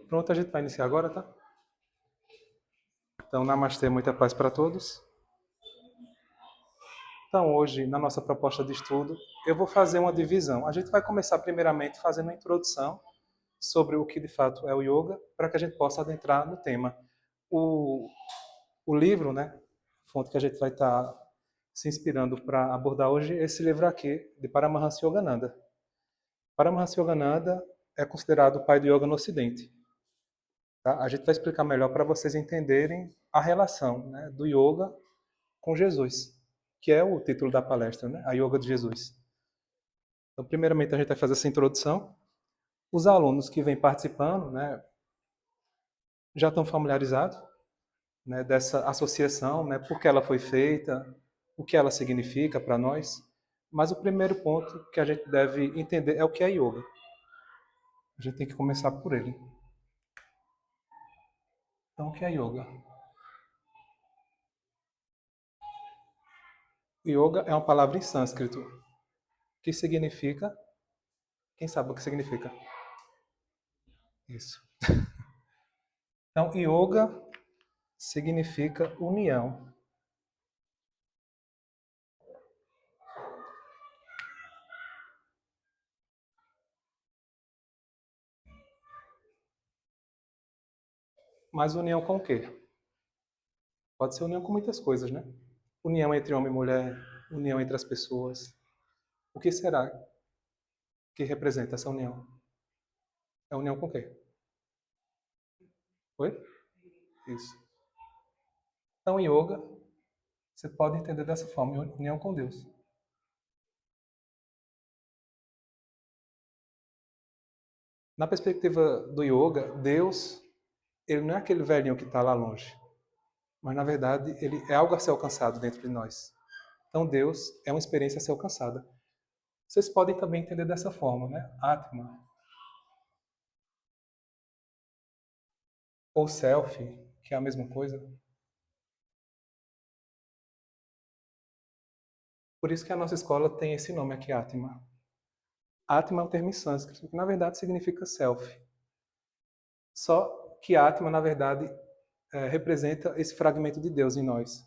Pronto, a gente vai iniciar agora, tá? Então, namastê, muita paz para todos. Então, hoje, na nossa proposta de estudo, eu vou fazer uma divisão. A gente vai começar primeiramente fazendo uma introdução sobre o que de fato é o yoga, para que a gente possa adentrar no tema. O, o livro, né, fonte que a gente vai estar se inspirando para abordar hoje, é esse livro aqui, de Paramahansa Yogananda. Paramahansa Yogananda é considerado o pai do yoga no Ocidente. Tá? A gente vai explicar melhor para vocês entenderem a relação, né, do yoga com Jesus, que é o título da palestra, né, a Yoga de Jesus. Então, primeiramente, a gente vai fazer essa introdução. Os alunos que vêm participando, né, já estão familiarizados, né, dessa associação, né, por que ela foi feita, o que ela significa para nós. Mas o primeiro ponto que a gente deve entender é o que é yoga. A gente tem que começar por ele. Então, o que é yoga? Yoga é uma palavra em sânscrito que significa... Quem sabe o que significa? Isso. Então, yoga significa união. Mas união com o quê? Pode ser união com muitas coisas, né? União entre homem e mulher, união entre as pessoas. O que será que representa essa união? É união com o quê? Oi? Isso. Então, yoga, você pode entender dessa forma, união com Deus. Na perspectiva do yoga, Deus, ele não é aquele velhinho que está lá longe, mas na verdade ele é algo a ser alcançado dentro de nós. Então, Deus é uma experiência a ser alcançada. Vocês podem também entender dessa forma, né? Atma, ou self, que é a mesma coisa. Por isso que a nossa escola tem esse nome aqui, Atma. Atma é um termo em sânscrito, que na verdade significa self. Só que Atma, na verdade, representa esse fragmento de Deus em nós.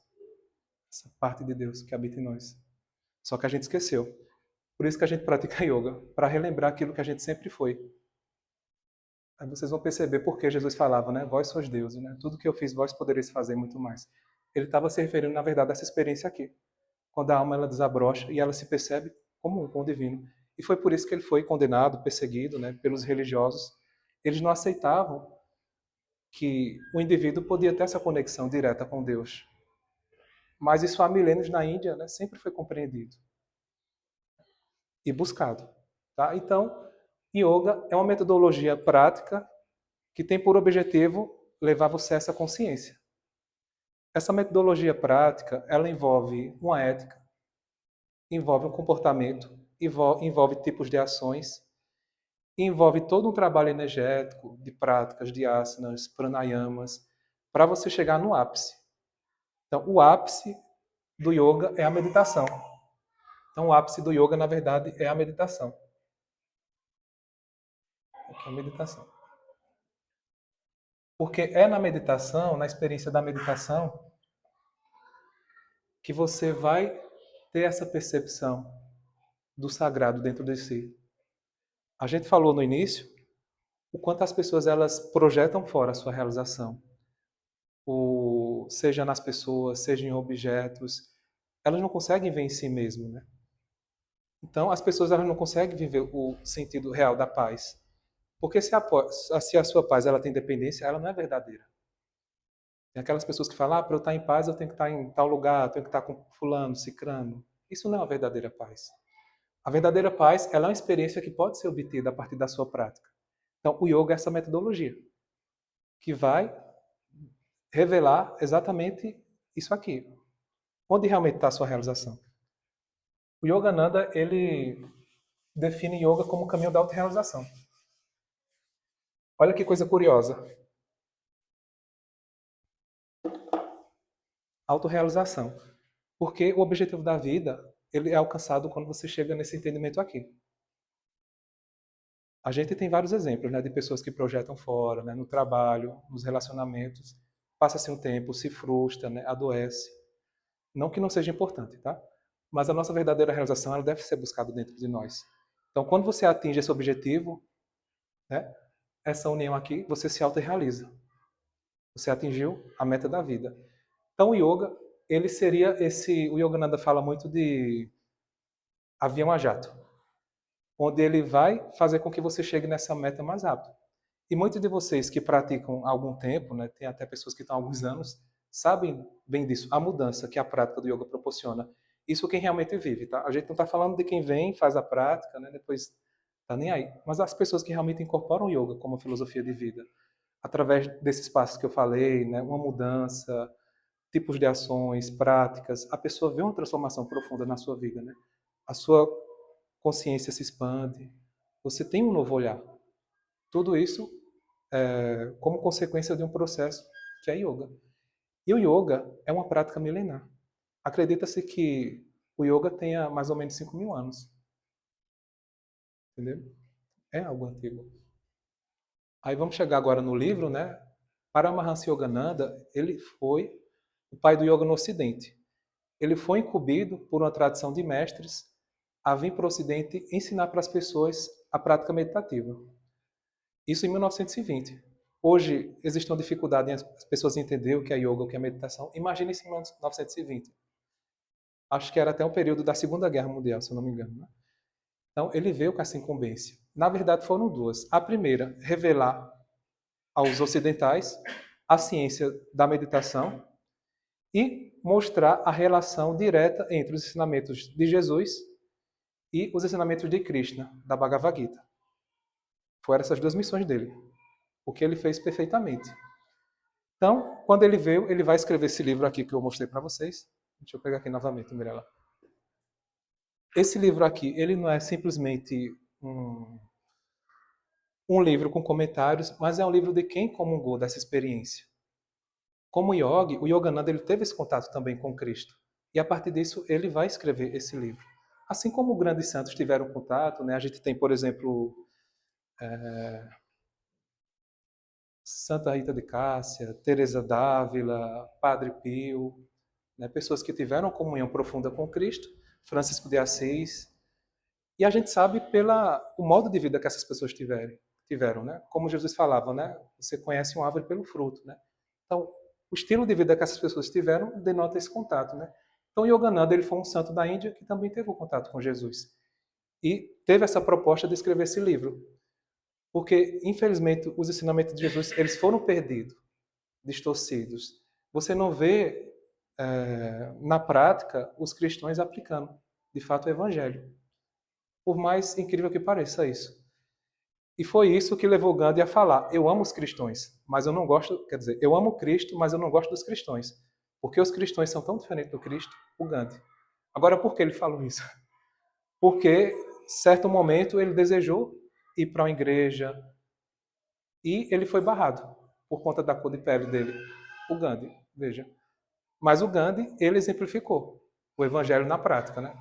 Essa parte de Deus que habita em nós. Só que a gente esqueceu. Por isso que a gente pratica yoga, para relembrar aquilo que a gente sempre foi. Aí vocês vão perceber por que Jesus falava, né? Vós sois deuses, né? Tudo que eu fiz, vós podereis fazer muito mais. Ele estava se referindo, na verdade, a essa experiência aqui. Quando a alma ela desabrocha e ela se percebe como um com o divino. E foi por isso que ele foi condenado, perseguido, né, pelos religiosos. Eles não aceitavam que o indivíduo podia ter essa conexão direta com Deus. Mas isso há milênios na Índia, né, sempre foi compreendido e buscado. Tá? Então, yoga é uma metodologia prática que tem por objetivo levar você a essa consciência. Essa metodologia prática, ela envolve uma ética, envolve um comportamento, envolve tipos de ações, envolve todo um trabalho energético de práticas, de asanas, pranayamas, para você chegar no ápice. Então, o ápice do yoga é a meditação. Então, o ápice do yoga, na verdade, é a meditação. Aqui é a meditação. Porque é na meditação, na experiência da meditação, que você vai ter essa percepção do sagrado dentro de si. A gente falou no início o quanto as pessoas elas projetam fora a sua realização. Seja nas pessoas, seja em objetos, elas não conseguem ver em si mesmas, né? Então, as pessoas elas não conseguem viver o sentido real da paz. Porque se a sua paz ela tem dependência, ela não é verdadeira. Tem aquelas pessoas que falam, para eu estar em paz, eu tenho que estar em tal lugar, eu tenho que estar com fulano, cicrano. Isso não é uma verdadeira paz. A verdadeira paz ela é uma experiência que pode ser obtida a partir da sua prática. Então, o yoga é essa metodologia que vai revelar exatamente isso aqui. Onde realmente está a sua realização? O Yogananda, ele define yoga como o caminho da autorrealização. Olha que coisa curiosa. Autorrealização. Porque o objetivo da vida, ele é alcançado quando você chega nesse entendimento aqui. A gente tem vários exemplos, né, de pessoas que projetam fora, né, no trabalho, nos relacionamentos, passa-se um tempo, se frustra, né, adoece. Não que não seja importante, tá? Mas a nossa verdadeira realização ela deve ser buscada dentro de nós. Então, quando você atinge esse objetivo, né, essa união aqui, você se autorrealiza. Você atingiu a meta da vida. Então, o yoga, ele seria esse... O Yogananda fala muito de avião a jato, onde ele vai fazer com que você chegue nessa meta mais rápido. E muitos de vocês que praticam há algum tempo, né, tem até pessoas que estão há alguns anos, sabem bem disso, a mudança que a prática do yoga proporciona. Isso quem realmente vive, tá? A gente não está falando de quem vem, faz a prática, né, depois tá nem aí. Mas as pessoas que realmente incorporam o yoga como filosofia de vida, através desses passos que eu falei, né, uma mudança, tipos de ações, práticas, a pessoa vê uma transformação profunda na sua vida, né? A sua consciência se expande, você tem um novo olhar. Tudo isso como consequência de um processo que é yoga. E o yoga é uma prática milenar. Acredita-se que o yoga tenha mais ou menos 5.000 anos. Entendeu? É algo antigo. Aí vamos chegar agora no livro, né? Paramahansa Yogananda, ele foi o pai do yoga no Ocidente. Ele foi incumbido por uma tradição de mestres a vir para o Ocidente ensinar para as pessoas a prática meditativa. Isso em 1920. Hoje existe uma dificuldade em as pessoas entenderem o que é yoga, o que é meditação. Imagine isso em 1920. Acho que era até um período da Segunda Guerra Mundial, se eu não me engano. Né? Então, ele veio com essa incumbência. Na verdade, foram duas. A primeira, revelar aos ocidentais a ciência da meditação e mostrar a relação direta entre os ensinamentos de Jesus e os ensinamentos de Krishna, da Bhagavad Gita. Foram essas duas missões dele. O que ele fez perfeitamente. Então, quando ele veio, ele vai escrever esse livro aqui que eu mostrei para vocês. Deixa eu pegar aqui novamente, Mirella. Esse livro aqui, ele não é simplesmente um livro com comentários, mas é um livro de quem comungou dessa experiência. Como yogi, o Yogananda ele teve esse contato também com Cristo. E a partir disso, ele vai escrever esse livro. Assim como grandes santos tiveram contato, né? A gente tem, por exemplo, Santa Rita de Cássia, Teresa d'Ávila, Padre Pio, né? Pessoas que tiveram comunhão profunda com Cristo, Francisco de Assis. E a gente sabe pela o modo de vida que essas pessoas tiveram, né? Como Jesus falava, né? Você conhece uma árvore pelo fruto, né? Então, o estilo de vida que essas pessoas tiveram denota esse contato, né? Então, Yogananda, ele foi um santo da Índia que também teve o contato com Jesus. E teve essa proposta de escrever esse livro. Porque, infelizmente, os ensinamentos de Jesus, eles foram perdidos, distorcidos. Você não vê, na prática, os cristãos aplicando, de fato, o evangelho. Por mais incrível que pareça isso. E foi isso que levou Gandhi a falar: eu amo os cristãos, mas eu não gosto, quer dizer, eu amo Cristo, mas eu não gosto dos cristãos. Porque os cristãos são tão diferentes do Cristo, o Gandhi. Agora, por que ele falou isso? Porque, certo momento, ele desejou ir para uma igreja e ele foi barrado por conta da cor de pele dele. O Gandhi, veja. Mas o Gandhi, ele exemplificou o evangelho na prática, né?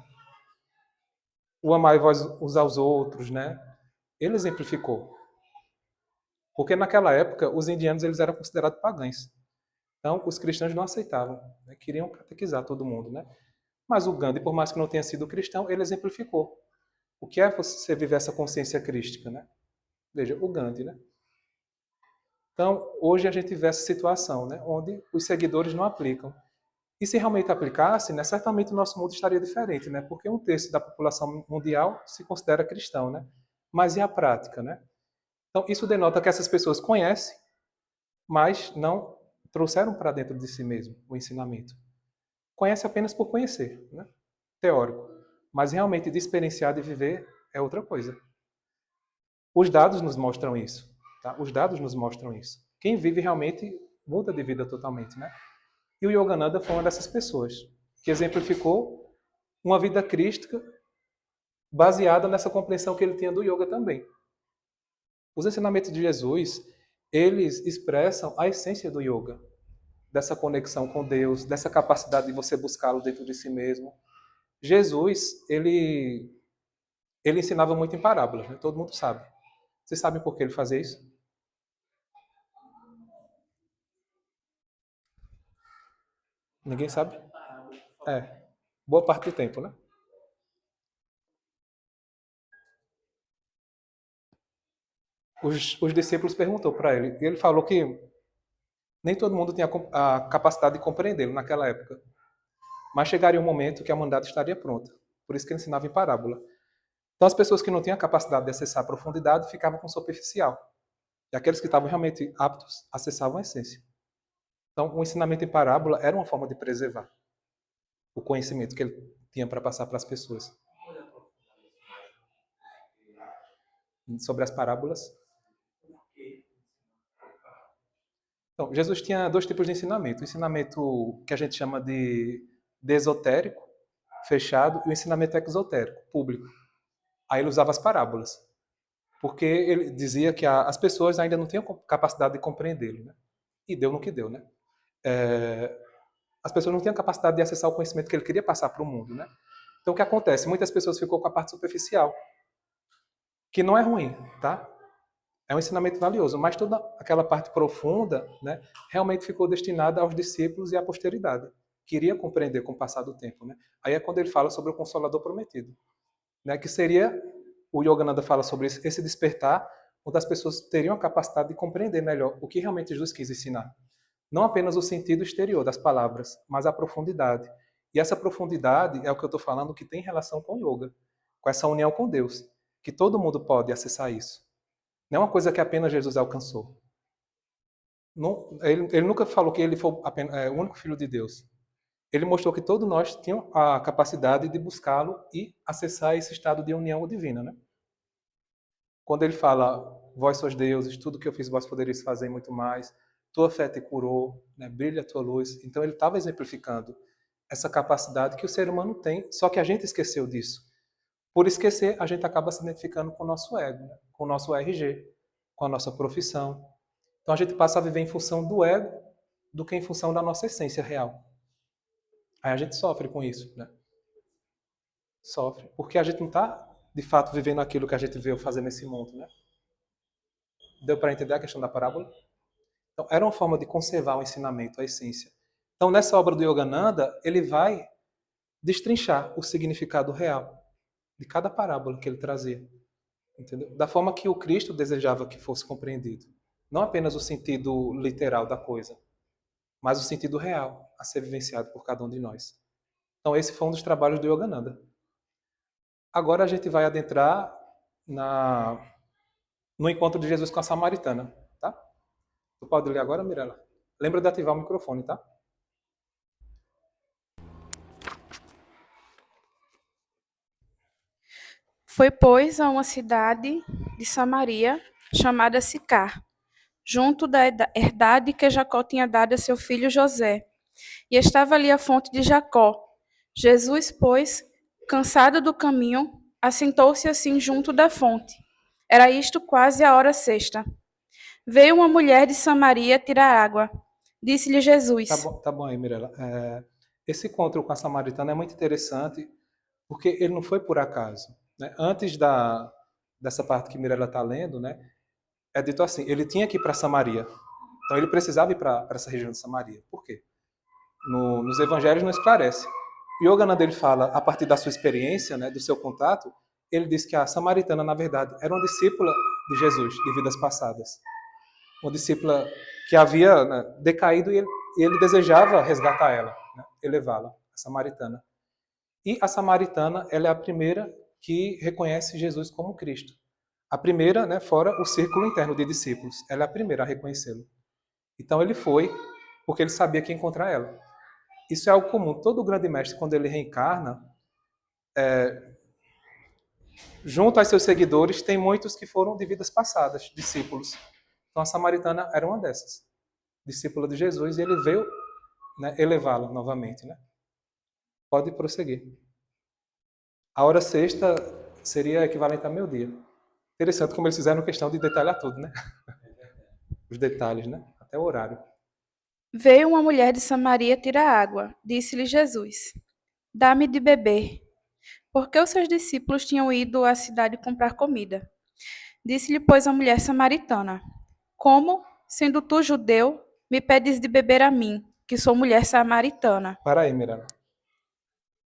O amar uns aos outros, né? Ele exemplificou. Porque naquela época, os indianos eles eram considerados pagãos. Então, os cristãos não aceitavam, né? Queriam catequizar todo mundo, né? Mas o Gandhi, por mais que não tenha sido cristão, ele exemplificou. O que é você viver essa consciência crística, né? Veja, o Gandhi, né? Então, hoje a gente vê essa situação, né? Onde os seguidores não aplicam. E se realmente aplicasse, né, certamente o nosso mundo estaria diferente, né? Porque um terço da população mundial se considera cristão, né? Mas e a prática, né? Então, isso denota que essas pessoas conhecem, mas não trouxeram para dentro de si mesmo o ensinamento. Conhece apenas por conhecer, né? Teórico. Mas realmente de experienciar, de viver, é outra coisa. Os dados nos mostram isso. Tá? Os dados nos mostram isso. Quem vive realmente muda de vida totalmente, né? E o Yogananda foi uma dessas pessoas que exemplificou uma vida crística baseada nessa compreensão que ele tinha do yoga também. Os ensinamentos de Jesus, eles expressam a essência do yoga, dessa conexão com Deus, dessa capacidade de você buscá-lo dentro de si mesmo. Jesus, ele ensinava muito em parábolas, né? Todo mundo sabe. Vocês sabem por que ele fazia isso? Ninguém sabe? É. Boa parte do tempo, né? Os discípulos perguntou para ele. E ele falou que nem todo mundo tinha a capacidade de compreendê-lo naquela época. Mas chegaria um momento que a humanidade estaria pronta. Por isso que ele ensinava em parábola. Então as pessoas que não tinham a capacidade de acessar a profundidade ficavam com superficial. E aqueles que estavam realmente aptos acessavam a essência. Então o ensinamento em parábola era uma forma de preservar o conhecimento que ele tinha para passar para as pessoas. Sobre as parábolas. Então, Jesus tinha dois tipos de ensinamento. O ensinamento que a gente chama de esotérico, fechado, e o ensinamento exotérico, público. Aí ele usava as parábolas. Porque ele dizia que as pessoas ainda não tinham capacidade de compreendê-lo. Né? E deu no que deu. Né? As pessoas não tinham capacidade de acessar o conhecimento que ele queria passar para o mundo. Né? Então, o que acontece? Muitas pessoas ficam com a parte superficial, que não é ruim, tá? É um ensinamento valioso, mas toda aquela parte profunda, né, realmente ficou destinada aos discípulos e à posteridade. Queria compreender com o passar do tempo. Né? Aí é quando ele fala sobre o Consolador Prometido, né, que seria, o Yogananda fala sobre isso, esse despertar, onde as pessoas teriam a capacidade de compreender melhor o que realmente Jesus quis ensinar. Não apenas o sentido exterior das palavras, mas a profundidade. E essa profundidade é o que eu estou falando que tem relação com o yoga, com essa união com Deus, que todo mundo pode acessar isso. Não é uma coisa que apenas Jesus alcançou. Não, ele nunca falou que ele foi apenas, o único filho de Deus. Ele mostrou que todos nós tínhamos a capacidade de buscá-lo e acessar esse estado de união divina. Né? Quando ele fala, vós sois deuses, tudo que eu fiz vós podereis fazer e muito mais, tua fé te curou, né? Brilha a tua luz. Então ele estava exemplificando essa capacidade que o ser humano tem, só que a gente esqueceu disso. Por esquecer, a gente acaba se identificando com o nosso ego, né? Com o nosso RG, com a nossa profissão. Então a gente passa a viver em função do ego do que em função da nossa essência real. Aí a gente sofre com isso, né? Sofre. Porque a gente não está, de fato, vivendo aquilo que a gente veio fazer nesse mundo, né? Deu para entender a questão da parábola? Então, era uma forma de conservar o ensinamento, a essência. Então, nessa obra do Yogananda, ele vai destrinchar o significado real de cada parábola que ele trazia. Entendeu? Da forma que o Cristo desejava que fosse compreendido. Não apenas o sentido literal da coisa, mas o sentido real a ser vivenciado por cada um de nós. Então, esse foi um dos trabalhos do Yogananda. Agora a gente vai adentrar no encontro de Jesus com a samaritana. Tá? Tu pode ler agora, Mirella? Lembra de ativar o microfone, tá? Foi, pois, a uma cidade de Samaria, chamada Sicar, junto da herdade que Jacó tinha dado a seu filho José. E estava ali a fonte de Jacó. Jesus, pois, cansado do caminho, assentou-se assim junto da fonte. Era isto quase a hora sexta. Veio uma mulher de Samaria tirar água. Disse-lhe Jesus: Tá bom aí, Mirella. Esse encontro com a samaritana é muito interessante, porque ele não foi por acaso. Né? Antes dessa parte que Mirella está lendo, né, é dito assim, ele tinha que ir para Samaria. Então ele precisava ir para essa região de Samaria. Por quê? Nos evangelhos não esclarece. Yogananda ele fala, a partir da sua experiência, né, do seu contato, ele diz que a samaritana, na verdade, era uma discípula de Jesus, de vidas passadas. Uma discípula que havia, né, decaído e ele desejava resgatar ela, né, elevá-la, a samaritana. E a samaritana, ela é a primeira que reconhece Jesus como Cristo. A primeira, né, fora o círculo interno de discípulos. Ela é a primeira a reconhecê-lo. Então ele foi porque ele sabia que ia encontrar ela. Isso é algo comum. Todo grande mestre, quando ele reencarna, junto aos seus seguidores, tem muitos que foram de vidas passadas, discípulos. Então a samaritana era uma dessas, discípula de Jesus, e ele veio, né, elevá-la novamente. Né? Pode prosseguir. A hora sexta seria equivalente a meio-dia. Interessante como eles fizeram questão de detalhar tudo, né? Os detalhes, né? Até o horário. Veio uma mulher de Samaria tirar água. Disse-lhe Jesus: Dá-me de beber. Porque os seus discípulos tinham ido à cidade comprar comida. Disse-lhe, pois, a mulher samaritana: Como, sendo tu judeu, me pedes de beber a mim, que sou mulher samaritana? Para aí, Miranda.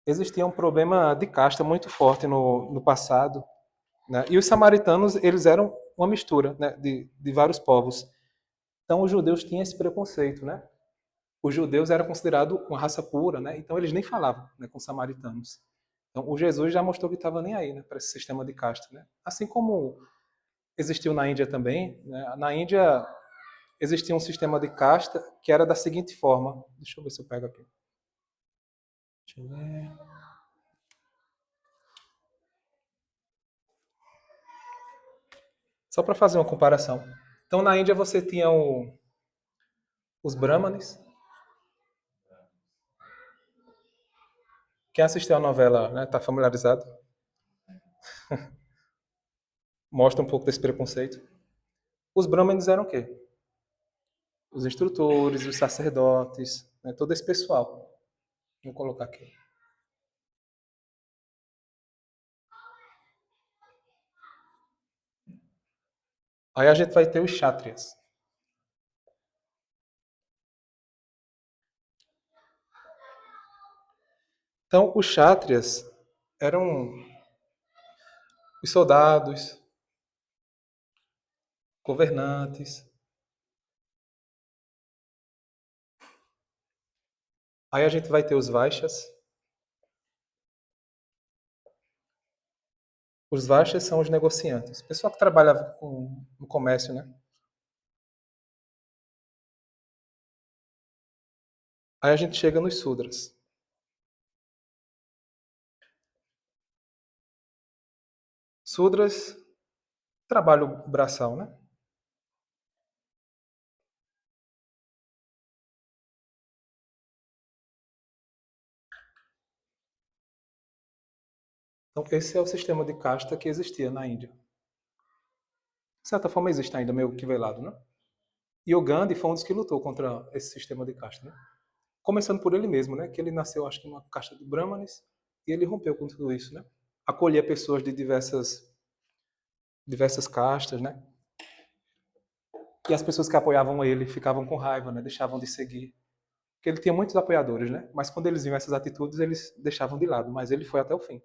Existia um problema de casta muito forte no passado, né? E os samaritanos, eles eram uma mistura, né, de vários povos. Então, os judeus tinham esse preconceito, né? Os judeus eram considerados uma raça pura, né? Então, eles nem falavam, né, com os samaritanos. Então, o Jesus já mostrou que estava nem aí, né, para esse sistema de casta, né? Assim como existiu na Índia também, né? Na Índia existia um sistema de casta que era da seguinte forma. Deixa eu ver se eu pego aqui. Deixa eu ver. Só para fazer uma comparação. Então, na Índia você tinha os brahmanes. Quem assistiu a novela, né, está familiarizado? Mostra um pouco desse preconceito. Os brahmanes eram o quê? Os instrutores, os sacerdotes, né, todo esse pessoal. Vou colocar aqui. Aí a gente vai ter os kshatriyas. Então, os kshatriyas eram os soldados, governantes. Aí a gente vai ter os vaixas. Os vaixas são os negociantes. Pessoal que trabalha no comércio, né? Aí a gente chega nos sudras. Sudras, trabalho braçal, né? Então, esse é o sistema de casta que existia na Índia. De certa forma, existe ainda meio que velado, né? E o Gandhi foi um dos que lutou contra esse sistema de casta, né? Começando por ele mesmo, né? Que ele nasceu, acho que, numa casta de brahmanes e ele rompeu com tudo isso, né? Acolhia pessoas de diversas castas, né? E as pessoas que apoiavam ele ficavam com raiva, né? Deixavam de seguir. Porque ele tinha muitos apoiadores, né? Mas quando eles viam essas atitudes, eles deixavam de lado. Mas ele foi até o fim.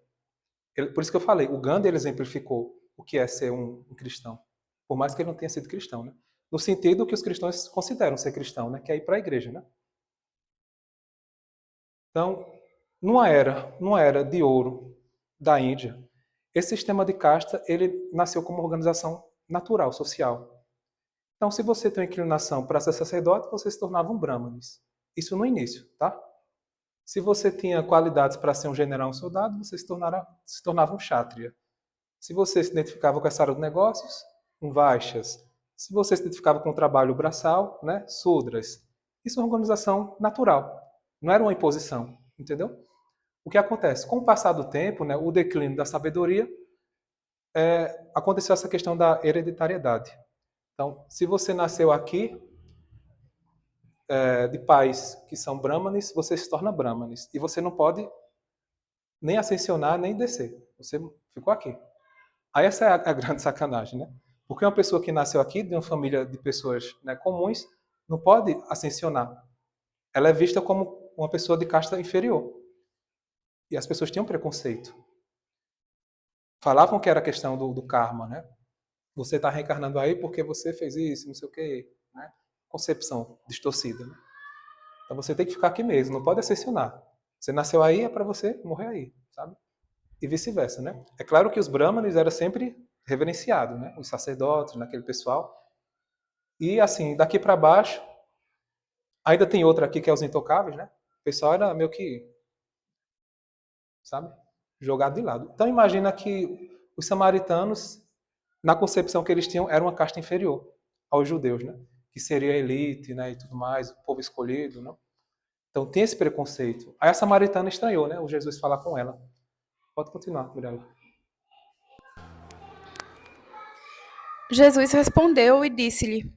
Por isso que eu falei, o Gandhi ele exemplificou o que é ser um cristão. Por mais que ele não tenha sido cristão, né? No sentido que os cristãos consideram ser cristão, né? Que é ir para a igreja, né? Então, numa era de ouro da Índia, esse sistema de casta ele nasceu como uma organização natural, social. Então, se você tem uma inclinação para ser sacerdote, você se tornava um brahmanes. Isso no início, tá? Se você tinha qualidades para ser um general, um soldado, você se tornava um kshatriya. Se você se identificava com essa área de negócios, um vaixas. Se você se identificava com o trabalho braçal, né, sudras. Isso é uma organização natural. Não era uma imposição, entendeu? O que acontece? Com o passar do tempo, né, o declínio da sabedoria, aconteceu essa questão da hereditariedade. Então, se você nasceu aqui, de pais que são brahmanes, você se torna brahmanes. E você não pode nem ascensionar, nem descer. Você ficou aqui. Aí essa é a grande sacanagem, né? Porque uma pessoa que nasceu aqui, de uma família de pessoas, né, comuns, não pode ascensionar. Ela é vista como uma pessoa de casta inferior. E as pessoas tinham preconceito. Falavam que era questão do karma, né? Você está reencarnando aí porque você fez isso, não sei o quê, né? Concepção distorcida, né? Então você tem que ficar aqui mesmo, não pode ascensionar. Você nasceu aí, é para você morrer aí, sabe? E vice-versa, né? É claro que os brahmanes eram sempre reverenciados, né? Os sacerdotes, naquele pessoal. E assim, daqui para baixo, ainda tem outra aqui que é os intocáveis, né? O pessoal era meio que, sabe? Jogado de lado. Então imagina que os samaritanos, na concepção que eles tinham, era uma casta inferior aos judeus, né? Que seria a elite, né? E tudo mais, o povo escolhido, né? Então tem esse preconceito. Aí a samaritana estranhou, né? O Jesus falar com ela. Pode continuar, Mirella. Jesus respondeu e disse-lhe: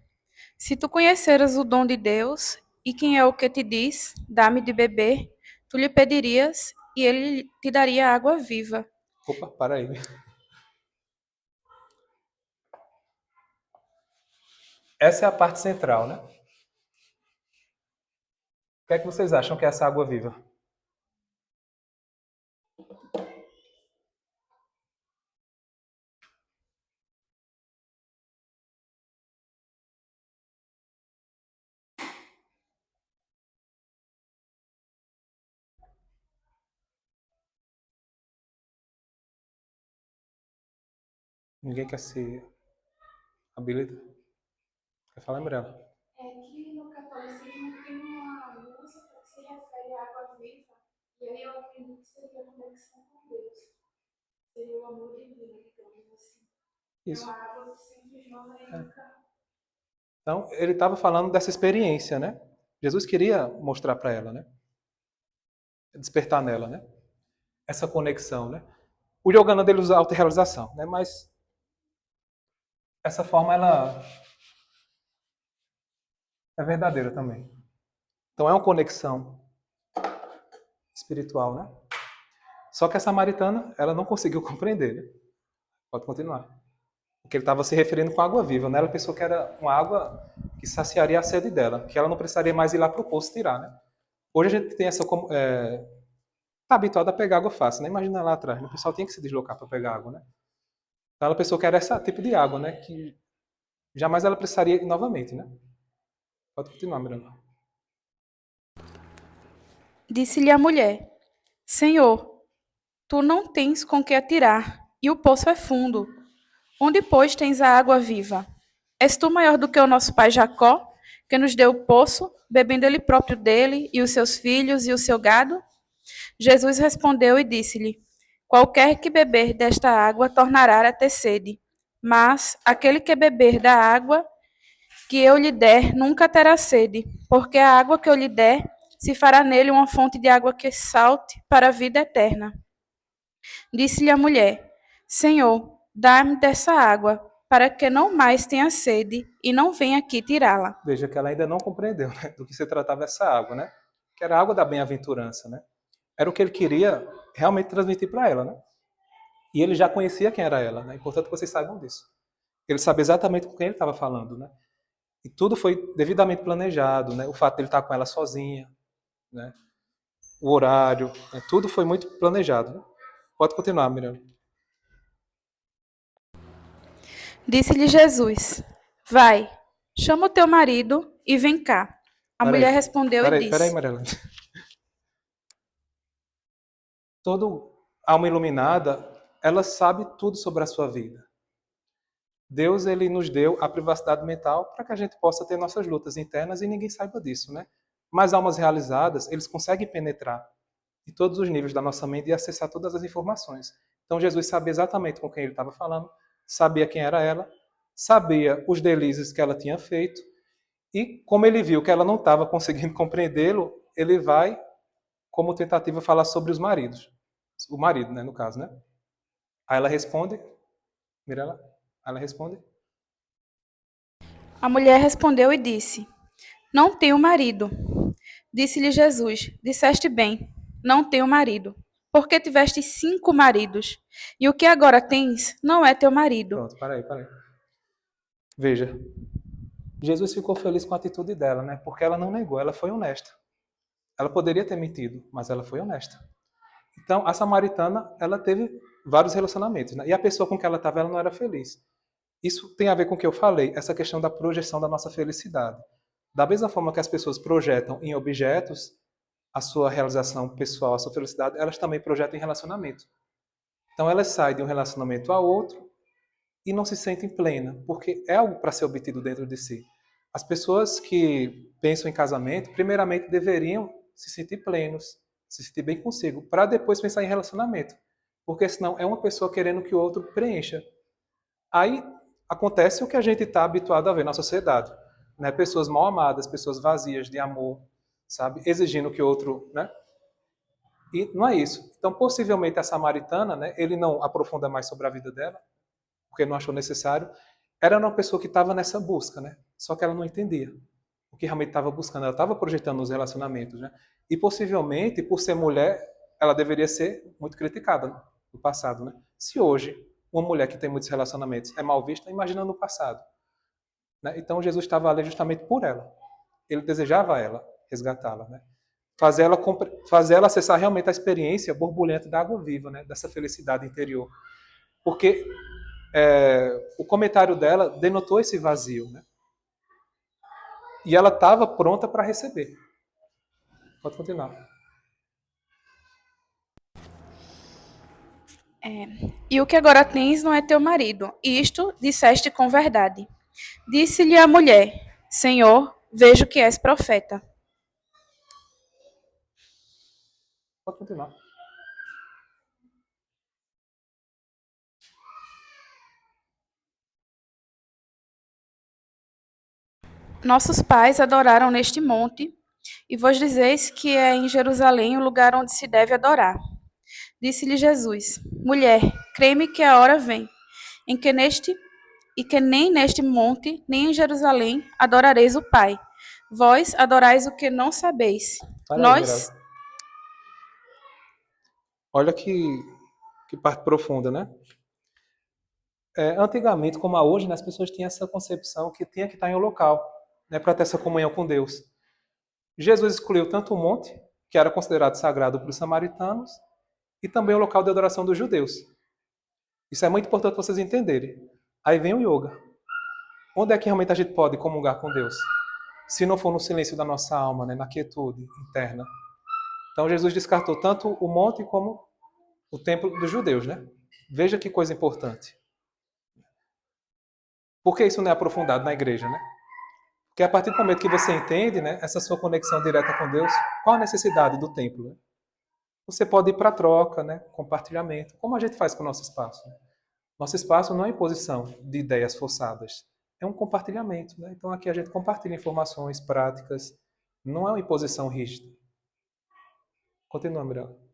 Se tu conheceras o dom de Deus, e quem é o que te diz, dá-me de beber, tu lhe pedirias, e ele te daria água viva. Opa, para aí. Essa é a parte central, né? O que é que vocês acham que é essa água viva? Ninguém quer se habilita? Quer falar, Mirella? É que no catolicismo tem uma música que se refere à água viva, e aí eu acredito que seria a conexão com Deus, seria o amor divino, digamos assim. É Isso. uma água que sempre jorra e nunca. Então, ele estava falando dessa experiência, né? Jesus queria mostrar para ela, né? Despertar nela, né? Essa conexão, né? O Yogananda ele usa autorrealização, né? Mas essa forma ela é verdadeira também. Então é uma conexão espiritual, né? Só que a samaritana, ela não conseguiu compreender, né? Pode continuar. Porque ele estava se referindo com água viva, né? Ela pensou que era uma água que saciaria a sede dela, que ela não precisaria mais ir lá para o poço tirar, né? Hoje a gente tem essa tá habituado a pegar água fácil, né? Imagina lá atrás, né? O pessoal tinha que se deslocar para pegar água, né? Então ela pensou que era esse tipo de água, né? Que jamais ela precisaria ir novamente, né? Pode continuar, Miranda. Disse-lhe a mulher: Senhor, tu não tens com que atirar, e o poço é fundo. Onde, pois, tens a água viva? És tu maior do que o nosso pai Jacó, que nos deu o poço, bebendo ele próprio dele, e os seus filhos e o seu gado? Jesus respondeu e disse-lhe: Qualquer que beber desta água tornará a ter sede, mas aquele que beber da água que eu lhe der nunca terá sede, porque a água que eu lhe der se fará nele uma fonte de água que salte para a vida eterna. Disse-lhe a mulher: Senhor, dá-me dessa água, para que não mais tenha sede e não venha aqui tirá-la. Veja que ela ainda não compreendeu, né, do que se tratava essa água, né? Que era a água da bem-aventurança, né? Era o que ele queria realmente transmitir para ela, né? E ele já conhecia quem era ela, né? É importante que vocês saibam disso. Ele sabe exatamente com quem ele estava falando, né? E tudo foi devidamente planejado, né? O fato de ele estar com ela sozinha, né? O horário, né? Tudo foi muito planejado, né? Pode continuar, Miriam. Disse-lhe Jesus: Vai, chama o teu marido e vem cá. A Peraí, mulher respondeu e peraí, disse: Mariela. Toda alma iluminada, ela sabe tudo sobre a sua vida. Deus ele nos deu a privacidade mental para que a gente possa ter nossas lutas internas e ninguém saiba disso, né? Mas almas realizadas, eles conseguem penetrar em todos os níveis da nossa mente e acessar todas as informações. Então Jesus sabia exatamente com quem ele estava falando, sabia quem era ela, sabia os delícias que ela tinha feito e como ele viu que ela não estava conseguindo compreendê-lo, ele vai, como tentativa, falar sobre os maridos. O marido, né, no caso, né? Aí ela responde, Mirela, ela responde, A mulher respondeu e disse: Não tenho marido. Disse-lhe Jesus: Disseste bem, não tenho marido. Porque tiveste 5 maridos, e o que agora tens não é teu marido. pronto, peraí. Veja, Jesus ficou feliz com a atitude dela, né? Porque ela não negou, ela foi honesta. Ela poderia ter mentido, mas ela foi honesta. Então, a samaritana, ela teve vários relacionamentos, né? E a pessoa com que ela estava, ela não era feliz. Isso tem a ver com o que eu falei, essa questão da projeção da nossa felicidade. Da mesma forma que as pessoas projetam em objetos a sua realização pessoal, a sua felicidade, elas também projetam em relacionamento. Então, elas saem de um relacionamento a outro e não se sentem plena, porque é algo para ser obtido dentro de si. As pessoas que pensam em casamento, primeiramente deveriam se sentir plenos, se sentir bem consigo, para depois pensar em relacionamento. Porque senão é uma pessoa querendo que o outro preencha. Aí acontece o que a gente está habituado a ver na sociedade, né? Pessoas mal amadas, pessoas vazias de amor, sabe? Exigindo que o outro, né? E não é isso. Então, possivelmente a samaritana, né? Ele não aprofunda mais sobre a vida dela, porque não achou necessário. Era uma pessoa que estava nessa busca, né? Só que ela não entendia o que realmente estava buscando. Ela estava projetando os relacionamentos, né? E possivelmente, por ser mulher, ela deveria ser muito criticada no passado, né? Se hoje uma mulher que tem muitos relacionamentos é mal vista, imagina no passado. né? Então Jesus estava ali justamente por ela. Ele desejava ela, resgatá-la, né? Fazer ela acessar realmente a experiência borbulhante da água viva, né? Dessa felicidade interior. Porque o comentário dela denotou esse vazio, né? E ela estava pronta para receber. Pode continuar. E o que agora tens não é teu marido. Isto disseste com verdade. Disse-lhe a mulher: Senhor, vejo que és profeta. Pode continuar. Nossos pais adoraram neste monte, e vós dizeis que é em Jerusalém o lugar onde se deve adorar. Disse-lhe Jesus: Mulher, crê-me que a hora vem, em que nem neste monte, nem em Jerusalém adorareis o Pai. Vós adorais o que não sabeis. Para aí, Nós, Mirella. Olha que parte profunda, né? Antigamente, como há hoje, né, as pessoas tinham essa concepção que tinha que estar em um local, né, para ter essa comunhão com Deus. Jesus escolheu tanto o monte, que era considerado sagrado para os samaritanos, e também o local de adoração dos judeus. Isso é muito importante vocês entenderem. Aí vem o yoga. Onde é que realmente a gente pode comungar com Deus? Se não for no silêncio da nossa alma, né, na quietude interna. Então Jesus descartou tanto o monte como o templo dos judeus, né? Veja que coisa importante. Por que isso não é aprofundado na igreja, né? Porque a partir do momento que você entende, né, essa sua conexão direta com Deus, qual a necessidade do templo? Né? Você pode ir para troca, né, compartilhamento, como a gente faz com o nosso espaço. Né? Nosso espaço não é imposição de ideias forçadas, é um compartilhamento. Né? Então aqui a gente compartilha informações, práticas, não é uma imposição rígida. Continua, Mirella.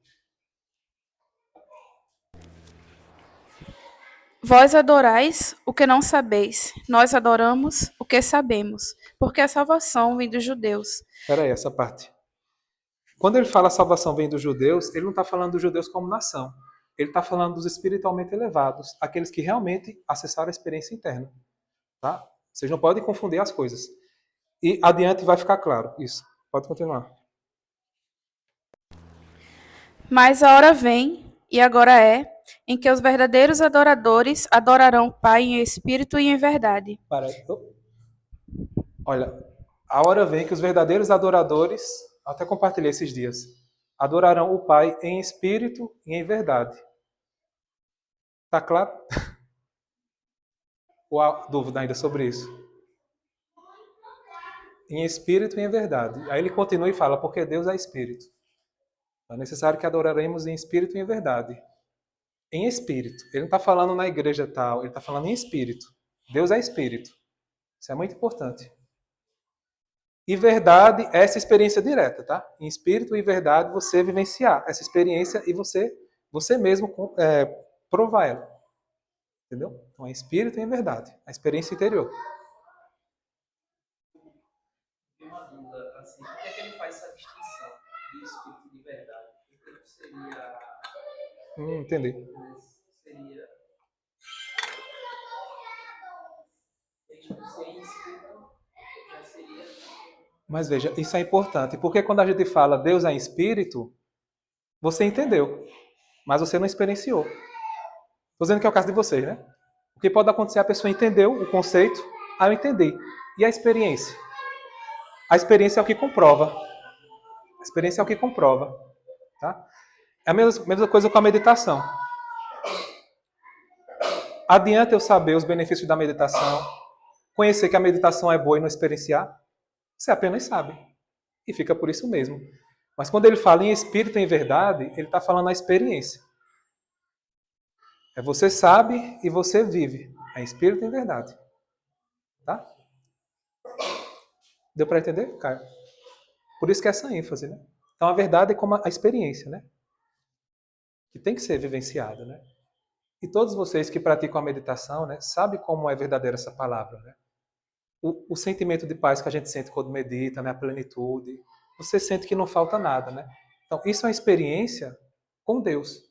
vós adorais o que não sabeis, nós adoramos o que sabemos, porque a salvação vem dos judeus. Espera aí, essa parte. Quando ele fala a salvação vem dos judeus, ele não está falando dos judeus como nação. Ele está falando dos espiritualmente elevados, aqueles que realmente acessaram a experiência interna. Tá? Vocês não podem confundir as coisas. E adiante vai ficar claro isso. Pode continuar. Mas a hora vem, e agora é, em que os verdadeiros adoradores adorarão o Pai em espírito e em verdade. Para aí. Olha, a hora vem que os verdadeiros adoradores, até compartilhei esses dias, adorarão o Pai em espírito e em verdade. Tá claro? Ou há dúvida ainda sobre isso? Em espírito e em verdade. Aí ele continua e fala, porque Deus é espírito. É necessário que adoraremos em espírito e em verdade. Em espírito. Ele não está falando na igreja tal, ele está falando em espírito. Deus é espírito. Isso é muito importante. E verdade é essa experiência direta, tá? Em espírito e verdade você vivenciar essa experiência e você mesmo provar ela. Entendeu? Então é espírito e em verdade. A experiência interior. Tem uma dúvida, assim, por que é que ele faz essa distinção de espírito e de verdade? Porque não seria, Entendi. seria, mesmo sem espírito, já seria, Mas veja, isso é importante, porque quando a gente fala Deus é espírito, você entendeu, mas você não experienciou. Estou dizendo que é o caso de vocês, né? O que pode acontecer, a pessoa entendeu o conceito, eu entendi. E a experiência? A experiência é o que comprova. A experiência é o que comprova. Tá? É a mesma coisa com a meditação. Adianta eu saber os benefícios da meditação, conhecer que a meditação é boa e não experienciar? Você apenas sabe. E fica por isso mesmo. Mas quando ele fala em espírito e em verdade, ele está falando a experiência. É você sabe e você vive. É espírito e em verdade. Tá? Deu para entender, Caio? Por isso que é essa ênfase, né? Então a verdade é como a experiência, né? Que tem que ser vivenciada, né? E todos vocês que praticam a meditação, né, sabem como é verdadeira essa palavra, né? O sentimento de paz que a gente sente quando medita, né, a plenitude, você sente que não falta nada, né? Então isso é uma experiência com Deus,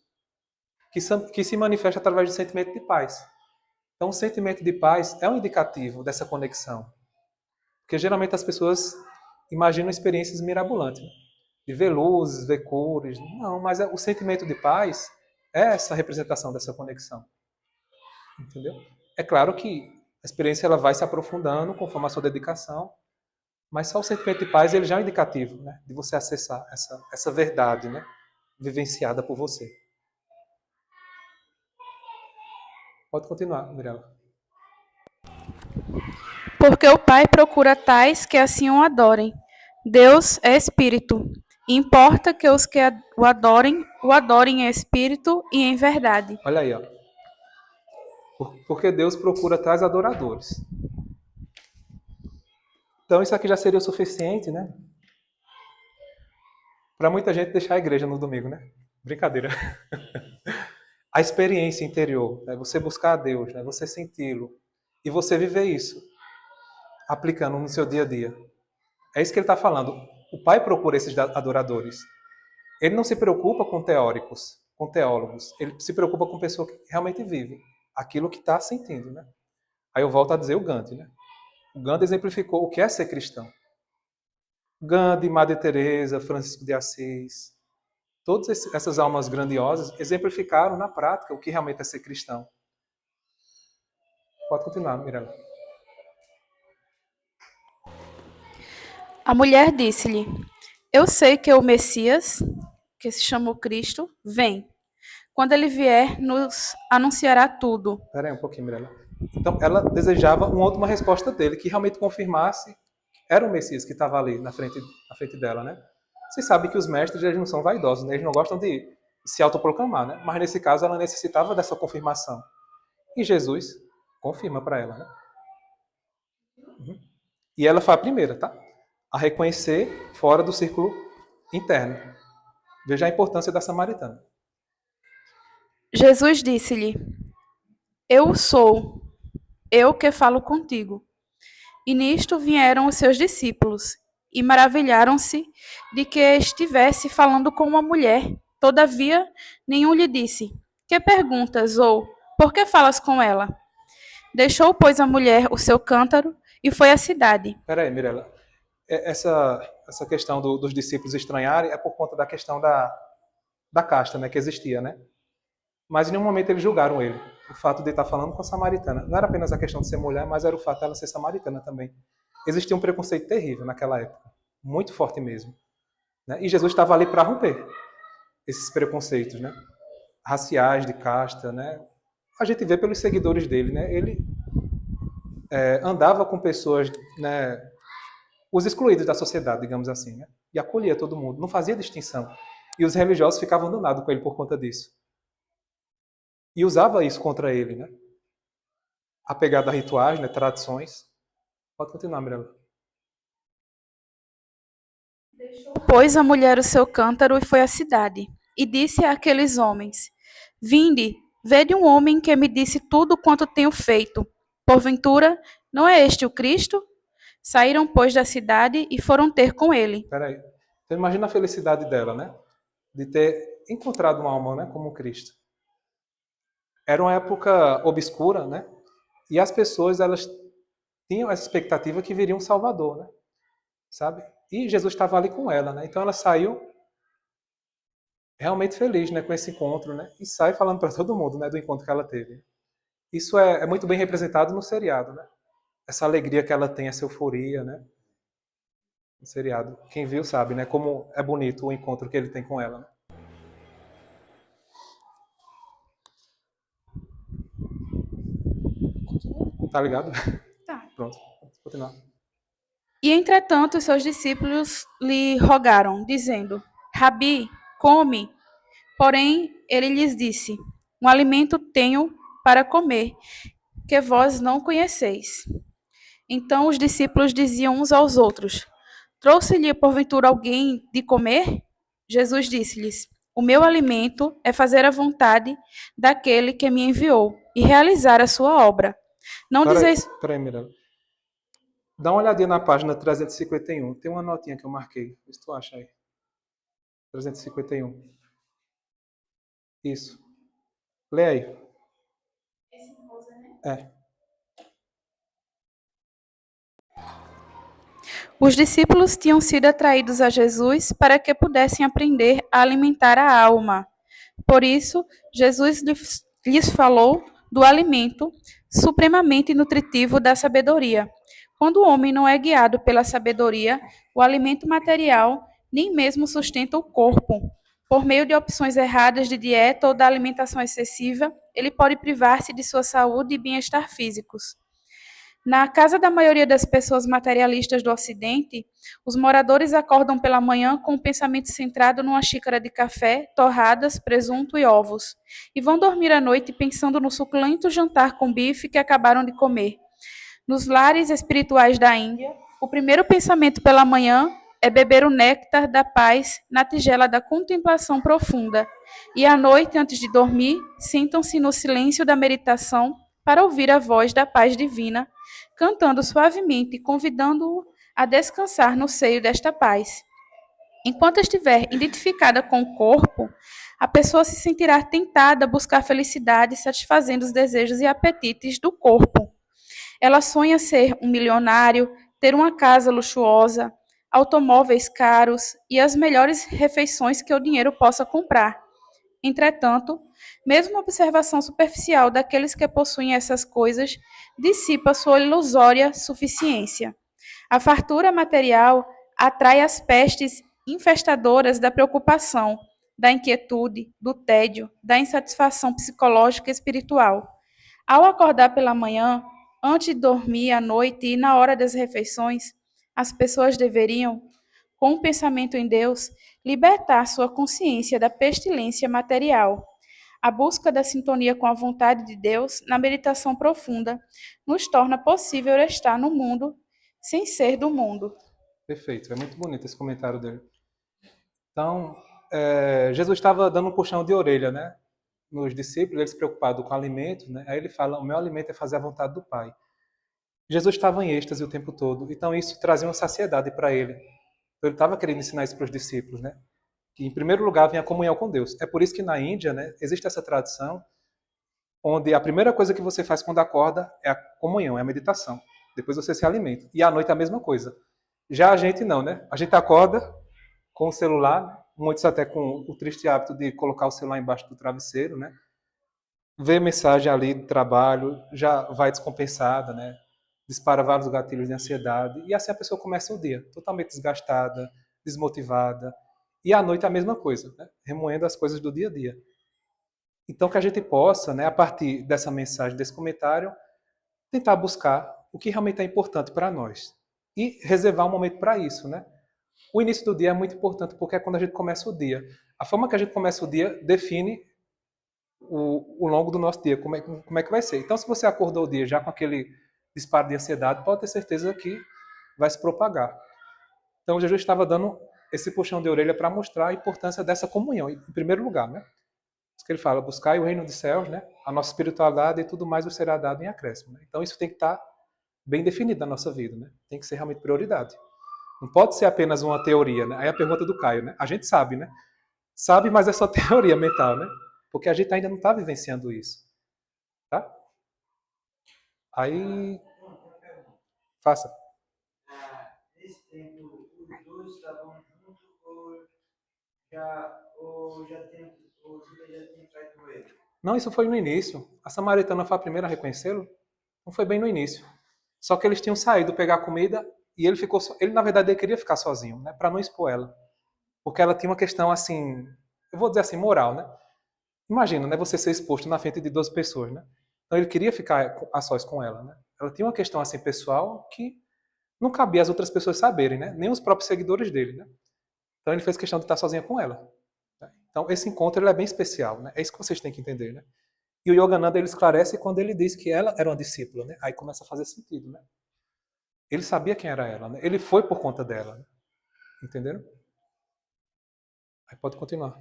que se manifesta através do sentimento de paz. Então, o sentimento de paz é um indicativo dessa conexão. Porque geralmente as pessoas imaginam experiências mirabolantes, né? De ver luzes, ver cores. Não, mas o sentimento de paz é essa representação dessa conexão. Entendeu? É claro que a experiência ela vai se aprofundando conforme a sua dedicação, mas só o sentimento de paz ele já é um indicativo, né? De você acessar essa verdade, né? Vivenciada por você. Pode continuar, Mirella. Porque o Pai procura tais que assim o adorem. Deus é espírito. E importa que os que o adorem em espírito e em verdade. Olha aí, ó. Porque Deus procura tais adoradores. Então isso aqui já seria o suficiente, né? Para muita gente deixar a igreja no domingo, né? Brincadeira. A experiência interior, né? Você buscar a Deus, né? Você senti-lo e você viver isso, aplicando no seu dia a dia. É isso que ele está falando. O Pai procura esses adoradores. Ele não se preocupa com teóricos, com teólogos. Ele se preocupa com pessoa que realmente vive aquilo que está sentindo, né? Aí eu volto a dizer o Gandhi, né? O Gandhi exemplificou o que é ser cristão. Gandhi, Madre Teresa, Francisco de Assis, todas essas almas grandiosas exemplificaram na prática o que realmente é ser cristão. Pode continuar, Mirella. A mulher disse-lhe: Eu sei que o Messias, que se chamou Cristo, vem. Quando ele vier, nos anunciará tudo. Espera aí um pouquinho, Mirella. Então, ela desejava uma última resposta dele, que realmente confirmasse que era o Messias que estava ali na frente dela, né? Você sabe que os mestres eles não são vaidosos, né? Eles não gostam de se autoproclamar, né? Mas nesse caso ela necessitava dessa confirmação. E Jesus confirma para ela, né? Uhum. E ela foi a primeira, tá? A reconhecer fora do círculo interno. Veja a importância da samaritana. Jesus disse-lhe: Eu sou, eu que falo contigo. E nisto vieram os seus discípulos, e maravilharam-se de que estivesse falando com uma mulher. Todavia, nenhum lhe disse: Que perguntas? Ou por que falas com ela? Deixou, pois, a mulher o seu cântaro e foi à cidade. Espera aí, Mirella. Essa questão dos discípulos estranharem é por conta da questão da casta, né, que existia, né? Mas em nenhum momento eles julgaram ele. O fato de estar falando com a samaritana. Não era apenas a questão de ser mulher, mas era o fato dela ser samaritana também. Existia um preconceito terrível naquela época. Muito forte mesmo. Né? E Jesus estava ali para romper esses preconceitos, né? Raciais, de casta, né? A gente vê pelos seguidores dele, né? Ele andava com pessoas, né? Os excluídos da sociedade, digamos assim, né? E acolhia todo mundo. Não fazia distinção. E os religiosos ficavam danados com ele por conta disso. E usava isso contra ele, né? Apegado a rituais, né? Tradições. Pode continuar, Mirella. Pôs a mulher o seu cântaro e foi à cidade. E disse àqueles homens: Vinde, vede um homem que me disse tudo quanto tenho feito. Porventura, não é este o Cristo? Saíram, pois, da cidade e foram ter com ele. Peraí. Então imagina a felicidade dela, né? De ter encontrado uma alma, né? Como Cristo. Era uma época obscura, né? E as pessoas, elas tinham essa expectativa que viria um Salvador, né? Sabe? E Jesus estava ali com ela, né? Então ela saiu realmente feliz, né? Com esse encontro, né? E sai falando para todo mundo, né? Do encontro que ela teve. Isso é muito bem representado no seriado, né? Essa alegria que ela tem, essa euforia, né? No seriado. Quem viu sabe, né? Como é bonito o encontro que ele tem com ela, né? Tá ligado? Tá. Pronto. Vou continuar. E entretanto os seus discípulos lhe rogaram, dizendo: Rabi, come. Porém, ele lhes disse: Um alimento tenho para comer, que vós não conheceis. Então os discípulos diziam uns aos outros: Trouxe-lhe porventura alguém de comer? Jesus disse-lhes: O meu alimento é fazer a vontade daquele que me enviou e realizar a sua obra. Não dizeis. Peraí, Mirella. Dá uma olhadinha na página 351. Tem uma notinha que eu marquei. Vê se tu acha aí. 351. Isso. Lê aí. Esse rosa, né? É. Os discípulos tinham sido atraídos a Jesus para que pudessem aprender a alimentar a alma. Por isso, Jesus lhes falou do alimento supremamente nutritivo da sabedoria. Quando o homem não é guiado pela sabedoria, o alimento material nem mesmo sustenta o corpo. Por meio de opções erradas de dieta ou da alimentação excessiva, ele pode privar-se de sua saúde e bem-estar físicos. Na casa da maioria das pessoas materialistas do Ocidente, os moradores acordam pela manhã com o pensamento centrado numa xícara de café, torradas, presunto e ovos, e vão dormir à noite pensando no suculento jantar com bife que acabaram de comer. Nos lares espirituais da Índia, o primeiro pensamento pela manhã é beber o néctar da paz na tigela da contemplação profunda, e à noite, antes de dormir, sentam-se no silêncio da meditação para ouvir a voz da paz divina, cantando suavemente, convidando-o a descansar no seio desta paz. Enquanto estiver identificada com o corpo, a pessoa se sentirá tentada a buscar felicidade satisfazendo os desejos e apetites do corpo. Ela sonha ser um milionário, ter uma casa luxuosa, automóveis caros e as melhores refeições que o dinheiro possa comprar. Entretanto, mesmo a observação superficial daqueles que possuem essas coisas dissipa sua ilusória suficiência. A fartura material atrai as pestes infestadoras da preocupação, da inquietude, do tédio, da insatisfação psicológica e espiritual. Ao acordar pela manhã, antes de dormir à noite e na hora das refeições, as pessoas deveriam, com o pensamento em Deus, libertar sua consciência da pestilência material. A busca da sintonia com a vontade de Deus na meditação profunda nos torna possível estar no mundo sem ser do mundo. Perfeito, é muito bonito esse comentário dele. Então, Jesus estava dando um puxão de orelha, né? Nos discípulos, eles preocupados com o alimento, né? Aí ele fala, o meu alimento é fazer a vontade do Pai. Jesus estava em êxtase o tempo todo, então isso trazia uma saciedade para ele. Então, ele estava querendo ensinar isso para os discípulos, né? Que em primeiro lugar vem a comunhão com Deus. É por isso que na Índia, né, existe essa tradição onde a primeira coisa que você faz quando acorda é a comunhão, é a meditação. Depois você se alimenta. E à noite a mesma coisa. Já a gente não, né? A gente acorda com o celular, muitos até com o triste hábito de colocar o celular embaixo do travesseiro, né? Vê mensagem ali do trabalho, já vai descompensada, né? Dispara vários gatilhos de ansiedade. E assim a pessoa começa o dia, totalmente desgastada, desmotivada. E à noite a mesma coisa, né? Remoendo as coisas do dia a dia. Então que a gente possa, né, a partir dessa mensagem, desse comentário, tentar buscar o que realmente é importante para nós. E reservar um momento para isso, né? O início do dia é muito importante porque é quando a gente começa o dia. A forma que a gente começa o dia define o longo do nosso dia, como é que vai ser. Então, se você acordou o dia já com aquele disparo de ansiedade, pode ter certeza que vai se propagar. Então, Jesus estava dando esse puxão de orelha para mostrar a importância dessa comunhão, em primeiro lugar, né? Isso que ele fala, buscai o reino dos céus, né? A nossa espiritualidade e tudo mais vos será dado em acréscimo. Né? Então, isso tem que estar bem definido na nossa vida, né? Tem que ser realmente prioridade. Não pode ser apenas uma teoria, né? Aí a pergunta do Caio, né? A gente sabe, né? Sabe, mas é só teoria mental, né? Porque a gente ainda não está vivenciando isso, tá? Aí, faça. Nesse tempo, os dois estavam juntos ou Judas já tinha traído ele? Não, isso foi no início. A samaritana foi a primeira a reconhecê-lo. Não foi bem no início. Só que eles tinham saído pegar comida e ele ficou. Ele na verdade ele queria ficar sozinho, né? Para não expor ela, porque ela tinha uma questão assim, eu vou dizer assim, moral, né? Imagina, né? Você ser exposto na frente de 12 pessoas, né? Então ele queria ficar a sós com ela, né? Ela tinha uma questão assim pessoal que não cabia as outras pessoas saberem, né? Nem os próprios seguidores dele, né? Então ele fez questão de estar sozinha com ela. Né? Então esse encontro ele é bem especial, né? É isso que vocês têm que entender, né? E o Yogananda ele esclarece quando ele diz que ela era uma discípula, né? Aí começa a fazer sentido, né? Ele sabia quem era ela, né? Ele foi por conta dela, né? Entenderam? Aí pode continuar.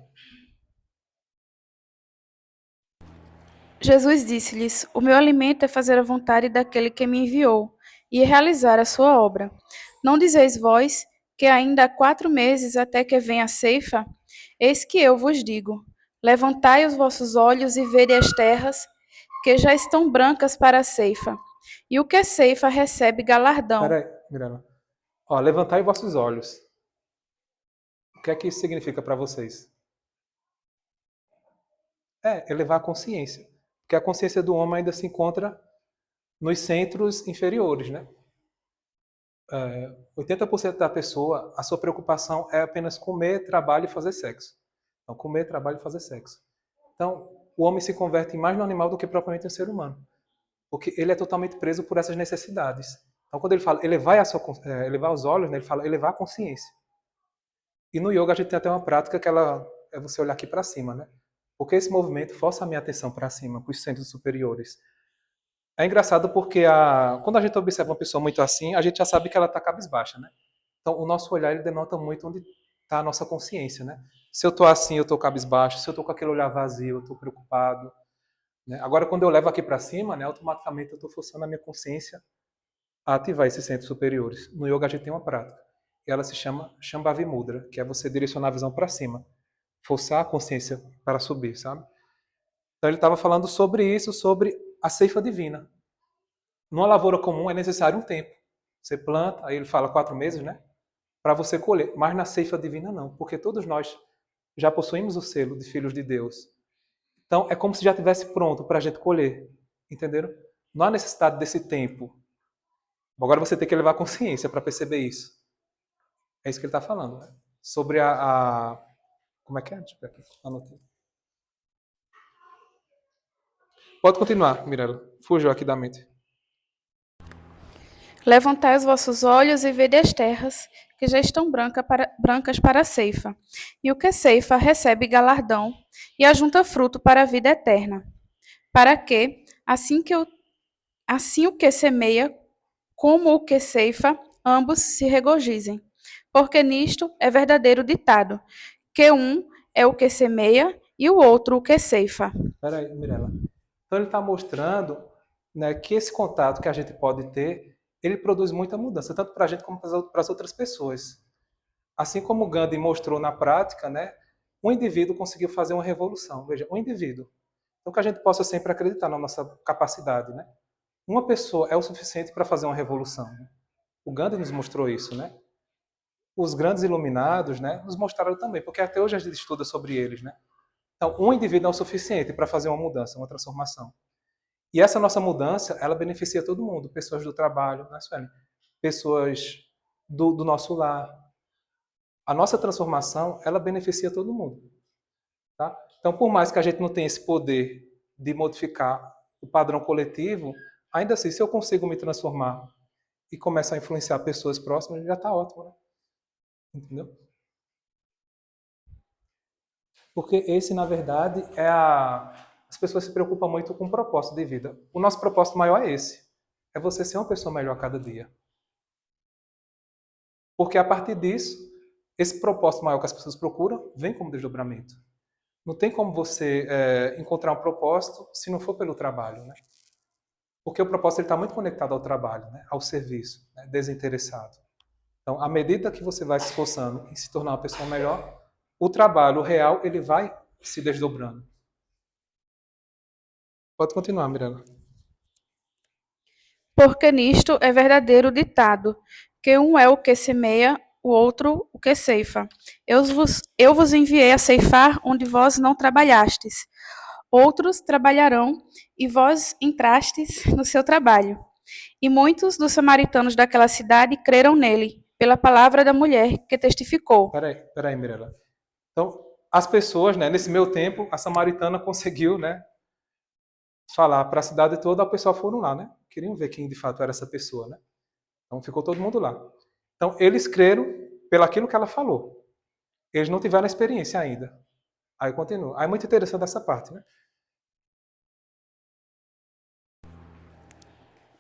Jesus disse-lhes: O meu alimento é fazer a vontade daquele que me enviou e realizar a sua obra. Não dizeis vós que ainda há 4 meses até que venha a ceifa? Eis que eu vos digo: levantai os vossos olhos e vede as terras, que já estão brancas para a ceifa. E o que ceifa recebe galardão. Peraí, Mirela. Ó, levantai vossos olhos. O que é que isso significa para vocês? É elevar a consciência. Porque a consciência do homem ainda se encontra nos centros inferiores, né? 80% da pessoa, a sua preocupação é apenas comer, trabalho e fazer sexo. Então, comer, trabalho e fazer sexo. Então, o homem se converte mais no animal do que propriamente no ser humano. Porque ele é totalmente preso por essas necessidades. Então, quando ele fala elevar os olhos, né, ele fala elevar a consciência. E no yoga a gente tem até uma prática que ela é você olhar aqui para cima, né? Porque esse movimento força a minha atenção para cima, para os centros superiores. É engraçado porque quando a gente observa uma pessoa muito assim, a gente já sabe que ela está cabisbaixa, né? Então, o nosso olhar ele denota muito onde está a nossa consciência, né? Se eu estou assim, eu estou cabisbaixo. Se eu estou com aquele olhar vazio, eu estou preocupado. Né? Agora, quando eu levo aqui para cima, né, automaticamente eu estou forçando a minha consciência a ativar esses centros superiores. No yoga a gente tem uma prática. E ela se chama Shambhavi Mudra, que é você direcionar a visão para cima. Forçar a consciência para subir, sabe? Então ele estava falando sobre isso, sobre a ceifa divina. Numa lavoura comum é necessário um tempo. Você planta, aí ele fala 4 meses, né? Para você colher. Mas na ceifa divina não, porque todos nós já possuímos o selo de filhos de Deus. Então é como se já estivesse pronto para a gente colher. Entenderam? Não há necessidade desse tempo. Agora você tem que levar consciência para perceber isso. É isso que ele está falando. Né? Sobre Como é que é? Deixa eu ver aqui. Anotei. Pode continuar, Mirella. Fugiu aqui da mente. Levantai os vossos olhos e vede as terras, que já estão brancas para a ceifa. E o que ceifa recebe galardão, e ajunta fruto para a vida eterna. Para que, assim o que semeia, como o que ceifa, ambos se regozijem. Porque nisto é verdadeiro ditado, que um é o que semeia e o outro o que ceifa. Peraí, Mirella. Então ele está mostrando, né, que esse contato que a gente pode ter, ele produz muita mudança, tanto para a gente como para as outras pessoas. Assim como o Gandhi mostrou na prática, né, um indivíduo conseguiu fazer uma revolução. Veja, um indivíduo. Então que a gente possa sempre acreditar na nossa capacidade, né? Uma pessoa é o suficiente para fazer uma revolução. Né? O Gandhi nos mostrou isso, né? Os grandes iluminados, né, nos mostraram também, porque até hoje a gente estuda sobre eles, né? Então, um indivíduo é o suficiente para fazer uma mudança, uma transformação. E essa nossa mudança, ela beneficia todo mundo, pessoas do trabalho, né, Sueli? Pessoas do nosso lar. A nossa transformação, ela beneficia todo mundo. Tá? Então, por mais que a gente não tenha esse poder de modificar o padrão coletivo, ainda assim, se eu consigo me transformar e começar a influenciar pessoas próximas, já está ótimo, né? Entendeu? Porque esse, na verdade, as pessoas se preocupam muito com o propósito de vida. O nosso propósito maior é esse. É você ser uma pessoa melhor a cada dia. Porque a partir disso, esse propósito maior que as pessoas procuram vem como desdobramento. Não tem como você encontrar um propósito se não for pelo trabalho, né? Porque o propósito está muito conectado ao trabalho, né? Ao serviço, né? Desinteressado. Então, à medida que você vai se esforçando em se tornar uma pessoa melhor, o trabalho real ele vai se desdobrando. Pode continuar, Mirella. Porque nisto é verdadeiro ditado, que um é o que semeia, o outro o que ceifa. Eu vos enviei a ceifar onde vós não trabalhastes. Outros trabalharão, e vós entrastes no seu trabalho. E muitos dos samaritanos daquela cidade creram nele, pela palavra da mulher que testificou. Peraí, Mirella. Então, as pessoas, né, nesse meu tempo, a samaritana conseguiu, né, falar para a cidade toda, o pessoal foram lá, né? Queriam ver quem de fato era essa pessoa, né? Então ficou todo mundo lá. Então eles creram pelaquilo que ela falou. Eles não tiveram a experiência ainda. Aí continua. Aí é muito interessante essa parte, né?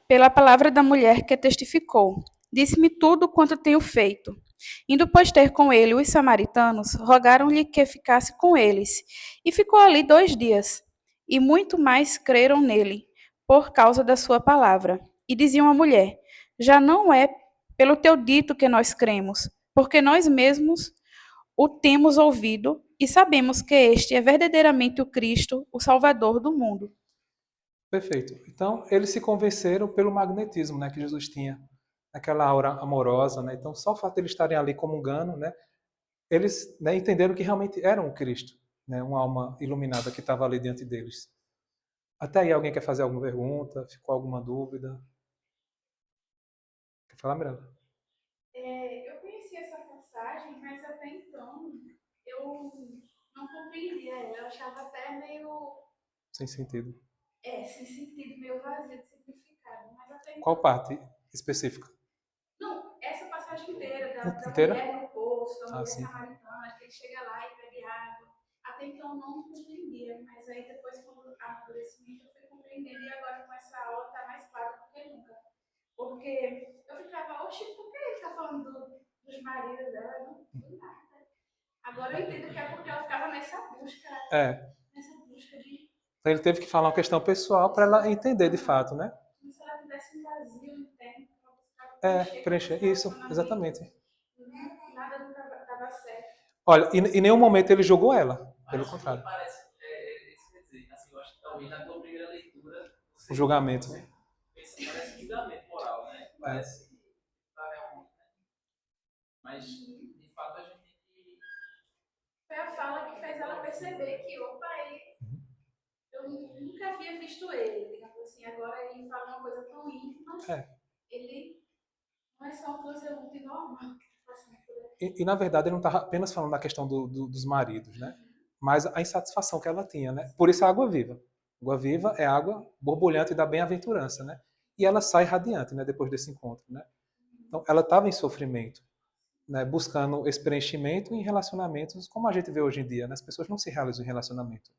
Pela palavra da mulher que testificou. Disse-me tudo quanto tenho feito. Indo, pois, ter com ele os samaritanos, rogaram-lhe que ficasse com eles. E ficou ali 2 dias. E muito mais creram nele, por causa da sua palavra. E diziam à mulher: já não é pelo teu dito que nós cremos, porque nós mesmos o temos ouvido e sabemos que este é verdadeiramente o Cristo, o Salvador do mundo. Perfeito. Então, eles se convenceram pelo magnetismo, né, que Jesus tinha, aquela aura amorosa, né? Então, só o fato de eles estarem ali comungando, né, eles, né, entenderam que realmente eram o Cristo, né, uma alma iluminada que estava ali diante deles. Até aí, alguém quer fazer alguma pergunta? Ficou alguma dúvida? Quer falar, Miranda? Eu conheci essa passagem, mas até então eu não compreendia ela. Eu achava até meio, Sem sentido. sem sentido, meio vazio de significado. Mas até Qual então, parte específica? não, essa passagem inteira da Inteira? mulher no poço, da Ah, mulher sim. samaritana, que ele chega lá e bebe água. Até então eu não compreendia, mas aí depois, com o amadurecimento, eu fui compreendendo e agora com essa aula está mais claro do que nunca. Porque eu ficava, oxe, por que ele está falando dos maridos dela? Não, do nada. Agora eu entendo que é porque ela ficava É. nessa busca de. Então, ele teve que falar uma questão pessoal para ela entender de fato, né? Como se ela tivesse um vazio interno para buscar É, preencher com esse preencher. Isso, relacionamento. exatamente. Nada nunca dava certo. Olha, em nenhum momento ele julgou ela. Pelo Mas contrário. parece, isso quer dizer, assim, eu acho que talvez na tua primeira leitura O julgamento, você né? pensa, parece um julgamento moral, né? É. Parece que tá realmente, né? Mas de fato a gente tem que. Foi a fala que fez ela perceber que, opa, eu nunca havia visto ele, digamos assim. Agora ele fala uma coisa tão íntima, É. ele não é só um transeunte normal que está passando por ele. E, na verdade, ele não estava apenas falando da questão dos maridos, né? Mas a insatisfação que ela tinha, né? Por isso a água viva. Água viva é água borbulhante da bem-aventurança, né? E ela sai radiante, né? Depois desse encontro, né? Então, ela estava em sofrimento, né? Buscando esse preenchimento em relacionamentos, como a gente vê hoje em dia, né? As pessoas não se realizam em relacionamento.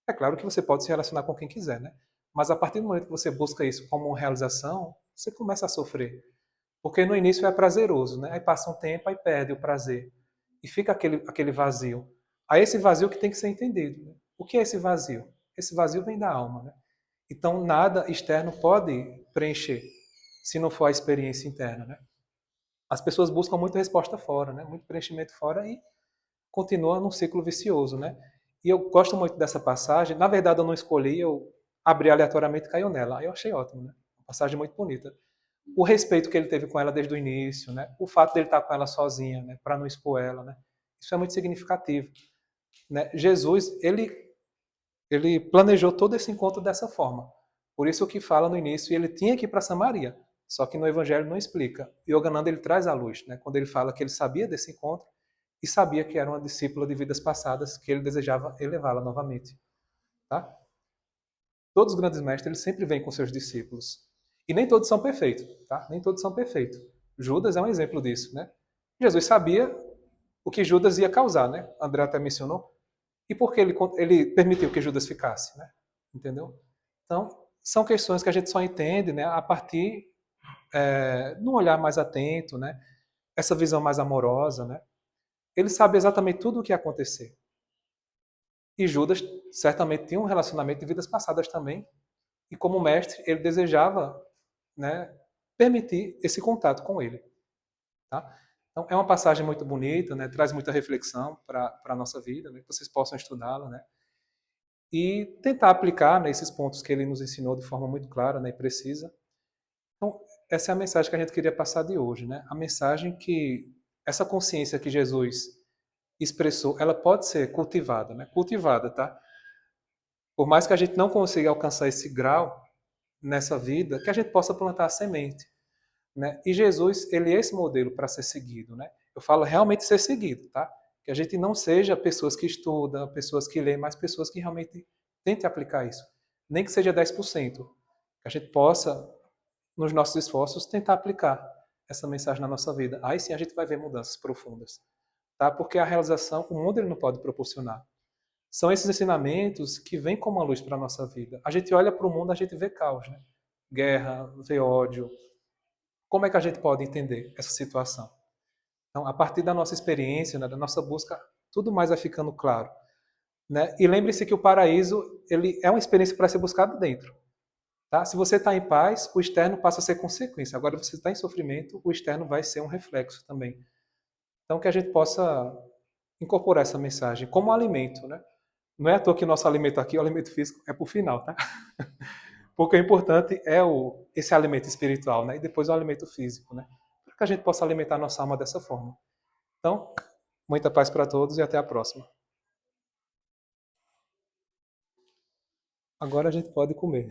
É claro que você pode se relacionar com quem quiser, né? Mas a partir do momento que você busca isso como realização, você começa a sofrer. Porque no início é prazeroso, né? Aí passa um tempo, aí perde o prazer. E fica aquele vazio. Aí esse vazio que tem que ser entendido. Né? O que é esse vazio? Esse vazio vem da alma, né? Então nada externo pode preencher, se não for a experiência interna, né? As pessoas buscam muita resposta fora, né? Muito preenchimento fora e continua num ciclo vicioso, né? E eu gosto muito dessa passagem. Na verdade, eu não escolhi, eu abri aleatoriamente e caiu nela. Aí eu achei ótimo, né? Uma passagem muito bonita. O respeito que ele teve com ela desde o início, né? O fato dele estar com ela sozinha, né? Para não expor ela, né? Isso é muito significativo, né? Jesus, ele planejou todo esse encontro dessa forma. Por isso que fala no início, ele tinha que ir para Samaria. Só que no Evangelho não explica. E Yogananda ele traz à luz, né? Quando ele fala que ele sabia desse encontro e sabia que era uma discípula de vidas passadas que ele desejava elevá-la novamente, tá? Todos os grandes mestres eles sempre vêm com seus discípulos. E nem todos são perfeitos, tá? Nem todos são perfeitos. Judas é um exemplo disso, né? Jesus sabia o que Judas ia causar, né? André até mencionou. E por que ele permitiu que Judas ficasse, né? Entendeu? Então, são questões que a gente só entende, né, a partir de um olhar mais atento, né? Essa visão mais amorosa, né? Ele sabe exatamente tudo o que ia acontecer. E Judas certamente tinha um relacionamento de vidas passadas também. E como mestre, ele desejava, né, permitir esse contato com ele. Tá? Então, é uma passagem muito bonita, né, traz muita reflexão para a nossa vida, né, que vocês possam estudá-la. Né, e tentar aplicar, né, esses pontos que ele nos ensinou de forma muito clara, né, e precisa. Então, essa é a mensagem que a gente queria passar de hoje. Né? A mensagem que essa consciência que Jesus expressou, ela pode ser cultivada. Né? Cultivada, tá? Por mais que a gente não consiga alcançar esse grau nessa vida, que a gente possa plantar a semente. Né? E Jesus, ele é esse modelo para ser seguido. Né? Eu falo realmente ser seguido, tá? Que a gente não seja pessoas que estudam, pessoas que leem, mas pessoas que realmente tentem aplicar isso. Nem que seja 10%. Que a gente possa, nos nossos esforços, tentar aplicar essa mensagem na nossa vida. Aí sim a gente vai ver mudanças profundas. Tá? Porque a realização, o mundo ele não pode proporcionar. São esses ensinamentos que vêm como uma luz para a nossa vida. A gente olha para o mundo, a gente vê caos, né? Guerra, vê ódio. Como é que a gente pode entender essa situação? Então, a partir da nossa experiência, né, da nossa busca, tudo mais vai ficando claro. Né? E lembre-se que o paraíso ele é uma experiência para ser buscado dentro. Tá? Se você está em paz, o externo passa a ser consequência. Agora, se você está em sofrimento, o externo vai ser um reflexo também. Então, que a gente possa incorporar essa mensagem como alimento. Né? Não é à toa que o nosso alimento aqui, o alimento físico, é por final. Tá? Porque o importante é esse alimento espiritual, né? E depois o alimento físico, né? Para que a gente possa alimentar nossa alma dessa forma. Então, muita paz para todos e até a próxima. Agora a gente pode comer.